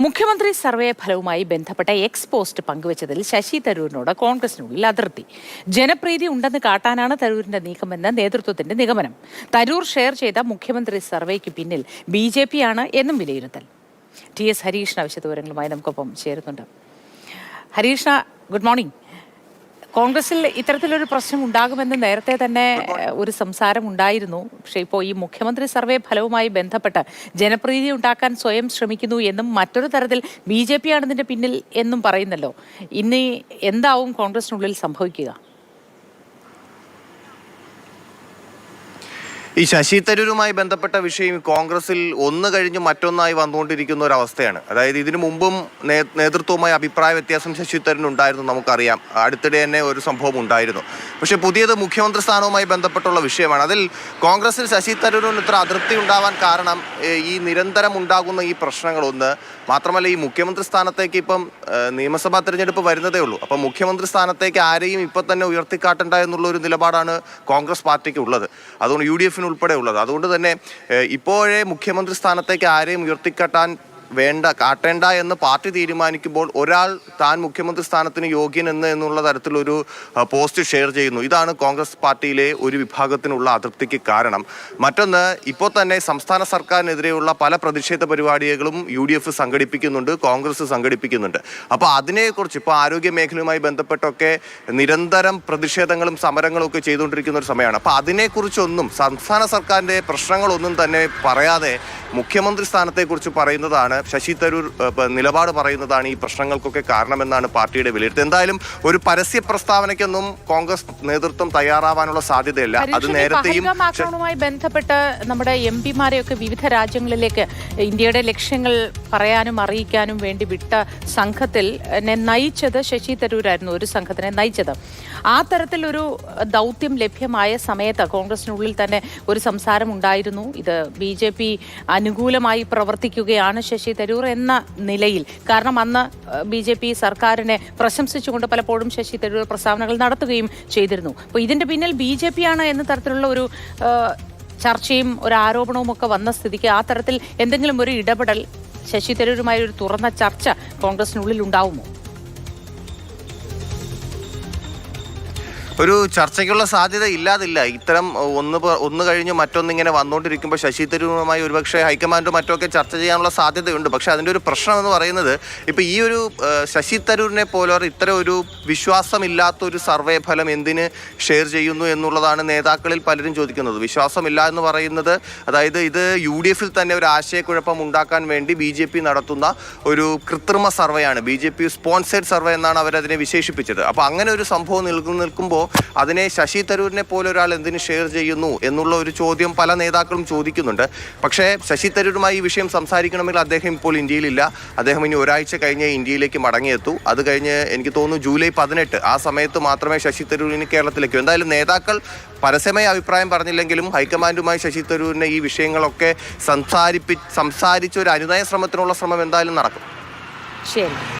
മുഖ്യമന്ത്രി സർവേ ഫലവുമായി ബന്ധപ്പെട്ട X post പങ്കുവച്ചതിൽ Sasi തരൂരിനോട് കോൺഗ്രസിനുള്ളിൽ അതൃപ്തി. ജനപ്രീതി ഉണ്ടെന്ന് കാട്ടാനാണ് തരൂരിന്റെ നീക്കമെന്ന് നേതൃത്വത്തിന്റെ നിഗമനം. തരൂർ ഷെയർ ചെയ്ത മുഖ്യമന്ത്രി സർവേക്ക് പിന്നിൽ BJP ആണ് എന്നും വിലയിരുത്തൽ. TS ഹരീഷ്ണ വിശദവിവരങ്ങളുമായി നമുക്കൊപ്പം ചേരുന്നുണ്ട്. ഹരീഷ്ണ, ഗുഡ് മോർണിംഗ്. കോൺഗ്രസിൽ ഇത്തരത്തിലൊരു പ്രശ്നം ഉണ്ടാകുമെന്ന് നേരത്തെ തന്നെ ഒരു സംസാരം ഉണ്ടായിരുന്നു. പക്ഷേ ഇപ്പോൾ ഈ മുഖ്യമന്ത്രി സർവേ ഫലവുമായി ബന്ധപ്പെട്ട് ജനപ്രീതി ഉണ്ടാക്കാൻ സ്വയം ശ്രമിക്കുന്നു എന്നും മറ്റൊരു തരത്തിൽ BJP ആണ് ഇതിന്റെ പിന്നിൽ എന്നും പറയുന്നല്ലോ. ഇനി എന്താവും കോൺഗ്രസിനുള്ളിൽ സംഭവിക്കുക? ഈ ശശി തരൂരുമായി ബന്ധപ്പെട്ട വിഷയം കോൺഗ്രസിൽ ഒന്ന് കഴിഞ്ഞ് മറ്റൊന്നായി വന്നുകൊണ്ടിരിക്കുന്ന ഒരു അവസ്ഥയാണ്. അതായത് ഇതിനു മുമ്പും നേതൃത്വവുമായി അഭിപ്രായ വ്യത്യാസം ശശി തരൂരിനുണ്ടായിരുന്നു, നമുക്കറിയാം. അടുത്തിടെ തന്നെ ഒരു സംഭവം ഉണ്ടായിരുന്നു. പക്ഷെ പുതിയത് മുഖ്യമന്ത്രി സ്ഥാനവുമായി ബന്ധപ്പെട്ടുള്ള വിഷയമാണ്. അതിൽ കോൺഗ്രസിൽ ശശി തരൂരിന് ഇത്ര അതൃപ്തി ഉണ്ടാവാൻ കാരണം ഈ നിരന്തരം ഉണ്ടാകുന്ന ഈ പ്രശ്നങ്ങളൊന്ന് മാത്രമല്ല, ഈ മുഖ്യമന്ത്രി സ്ഥാനത്തേക്ക് ഇപ്പം നിയമസഭാ തെരഞ്ഞെടുപ്പ് വരുന്നതേ ഉള്ളൂ. അപ്പം മുഖ്യമന്ത്രി സ്ഥാനത്തേക്ക് ആരെയും ഇപ്പം തന്നെ ഉയർത്തിക്കാട്ടണ്ട എന്നുള്ള ഒരു നിലപാടാണ് കോൺഗ്രസ് പാർട്ടിക്ക് ഉള്ളത്. അതുകൊണ്ട് UDF ഉൾപ്പെടെ ഉള്ളത്. അതുകൊണ്ട് തന്നെ ഇപ്പോഴേ മുഖ്യമന്ത്രി സ്ഥാനത്തേക്ക് ആരെയും ഉയർത്തിക്കാട്ടാൻ കാട്ടേണ്ട എന്ന് പാർട്ടി തീരുമാനിക്കുമ്പോൾ ഒരാൾ താൻ മുഖ്യമന്ത്രി സ്ഥാനത്തിന് യോഗ്യൻ എന്നുള്ള തരത്തിലൊരു പോസ്റ്റ് ഷെയർ ചെയ്യുന്നു. ഇതാണ് കോൺഗ്രസ് പാർട്ടിയിലെ ഒരു വിഭാഗത്തിനുള്ള അതൃപ്തിക്ക് കാരണം. മറ്റൊന്ന്, ഇപ്പോൾ തന്നെ സംസ്ഥാന സർക്കാരിനെതിരെയുള്ള പല പ്രതിഷേധ പരിപാടികളും UDF സംഘടിപ്പിക്കുന്നുണ്ട്, കോൺഗ്രസ് സംഘടിപ്പിക്കുന്നുണ്ട്. അപ്പോൾ അതിനെക്കുറിച്ച് ഇപ്പോൾ ആരോഗ്യ മേഖലയുമായി ബന്ധപ്പെട്ടൊക്കെ നിരന്തരം പ്രതിഷേധങ്ങളും സമരങ്ങളും ഒക്കെ ചെയ്തുകൊണ്ടിരിക്കുന്ന ഒരു സമയമാണ്. അപ്പോൾ അതിനെക്കുറിച്ചൊന്നും സംസ്ഥാന സർക്കാരിൻ്റെ പ്രശ്നങ്ങളൊന്നും തന്നെ പറയാതെ മുഖ്യമന്ത്രി സ്ഥാനത്തെക്കുറിച്ച് പറയുന്നതാണ്, ശശി തരൂർ നിലപാട് പറയുന്നതാണ് ഈ പ്രശ്നങ്ങൾക്കൊക്കെ കാരണമെന്നാണ് പാർട്ടിയുടെ വിലയിരുത്തൽ. എന്തായാലും ഒരു പരസ്യ പ്രസ്താവനയ്ക്കൊന്നും കോൺഗ്രസ് നേതൃത്വം തയ്യാറാവാനുള്ള സാധ്യതയില്ല. അത് നേരത്തെയും ആക്രമണവുമായി ബന്ധപ്പെട്ട് നമ്മുടെ MPമാരെയൊക്കെ വിവിധ രാജ്യങ്ങളിലേക്ക് ഇന്ത്യയുടെ ലക്ഷ്യങ്ങൾ പറയാനും അറിയിക്കാനും വേണ്ടി വിട്ട സംഘത്തിൽ നയിച്ചത് ശശി തരൂരായിരുന്നു. ഒരു സംഘത്തിനെ നയിച്ചത്. ആ തരത്തിലൊരു ദൗത്യം ലഭ്യമായ സമയത്ത് കോൺഗ്രസിനുള്ളിൽ തന്നെ ഒരു സംസാരം ഉണ്ടായിരുന്നു. ഇത് BJP അനുകൂലമായി പ്രവർത്തിക്കുകയാണ് ശശി തരൂർ എന്ന നിലയിൽ. കാരണം അന്ന് BJP സർക്കാരിനെ പ്രശംസിച്ചുകൊണ്ട് പലപ്പോഴും ശശി തരൂർ പ്രസ്താവനകൾ നടത്തുകയും ചെയ്തിരുന്നു. അപ്പോൾ ഇതിന്റെ പിന്നിൽ BJP ആണ് എന്ന തരത്തിലുള്ള ഒരു ചർച്ചയും ഒരു ആരോപണവും ഒക്കെ വന്ന സ്ഥിതിക്ക് ആ തരത്തിൽ എന്തെങ്കിലും ഒരു ഇടപെടൽ ശശി തരൂരുമായി ഒരു തുറന്ന ചർച്ച കോൺഗ്രസിനുള്ളിൽ ഉണ്ടാവുമോ? ഒരു ചർച്ചയ്ക്കുള്ള സാധ്യത ഇല്ലാതില്ല. ഇത്തരം ഒന്ന് കഴിഞ്ഞ് മറ്റൊന്നിങ്ങനെ വന്നുകൊണ്ടിരിക്കുമ്പോൾ ശശി തരൂരുമായി ഒരുപക്ഷെ ഹൈക്കമാൻഡോ മറ്റൊക്കെ ചർച്ച ചെയ്യാനുള്ള സാധ്യതയുണ്ട്. പക്ഷേ അതിൻ്റെ ഒരു പ്രശ്നം എന്ന് പറയുന്നത്, ഇപ്പോൾ ഈ ഒരു ശശി തരൂരിനെ പോലെ ഇത്തരം ഒരു വിശ്വാസമില്ലാത്തൊരു സർവേ ഫലം എന്തിന് ഷെയർ ചെയ്യുന്നു എന്നുള്ളതാണ് നേതാക്കളിൽ പലരും ചോദിക്കുന്നത്. വിശ്വാസമില്ല എന്ന് പറയുന്നത്, അതായത് ഇത് UDF തന്നെ ഒരു ആശയക്കുഴപ്പം ഉണ്ടാക്കാൻ വേണ്ടി BJP നടത്തുന്ന ഒരു കൃത്രിമ സർവേയാണ്. BJP സ്പോൺസേഡ് സർവേ എന്നാണ് അവരതിനെ വിശേഷിപ്പിച്ചത്. അപ്പോൾ അങ്ങനെ ഒരു സംഭവം നിൽക്കുമ്പോൾ അതിനെ ശശി തരൂരിനെ പോലെ ഒരാൾ എന്തിന് ഷെയർ ചെയ്യുന്നു എന്നുള്ള ഒരു ചോദ്യം പല നേതാക്കളും ചോദിക്കുന്നുണ്ട്. പക്ഷേ ശശി തരൂരുമായി ഈ വിഷയം സംസാരിക്കണമെങ്കിൽ അദ്ദേഹം ഇപ്പോൾ ഇന്ത്യയിലില്ല. അദ്ദേഹം ഇനി ഒരാഴ്ച കഴിഞ്ഞ് ഇന്ത്യയിലേക്ക് മടങ്ങിയെത്തൂ. അത് കഴിഞ്ഞ് എനിക്ക് തോന്നുന്നു ജൂലൈ 18 ആ സമയത്ത് മാത്രമേ ശശി തരൂരിന് കേരളത്തിലേക്ക്. എന്തായാലും നേതാക്കൾ പരസ്യമായ അഭിപ്രായം പറഞ്ഞില്ലെങ്കിലും ഹൈക്കമാൻഡുമായി ശശി തരൂരിനെ ഈ വിഷയങ്ങളൊക്കെ സംസാരിച്ച് ഒരു അനുനയ ശ്രമത്തിനുള്ള ശ്രമം എന്തായാലും നടക്കും. ശരി.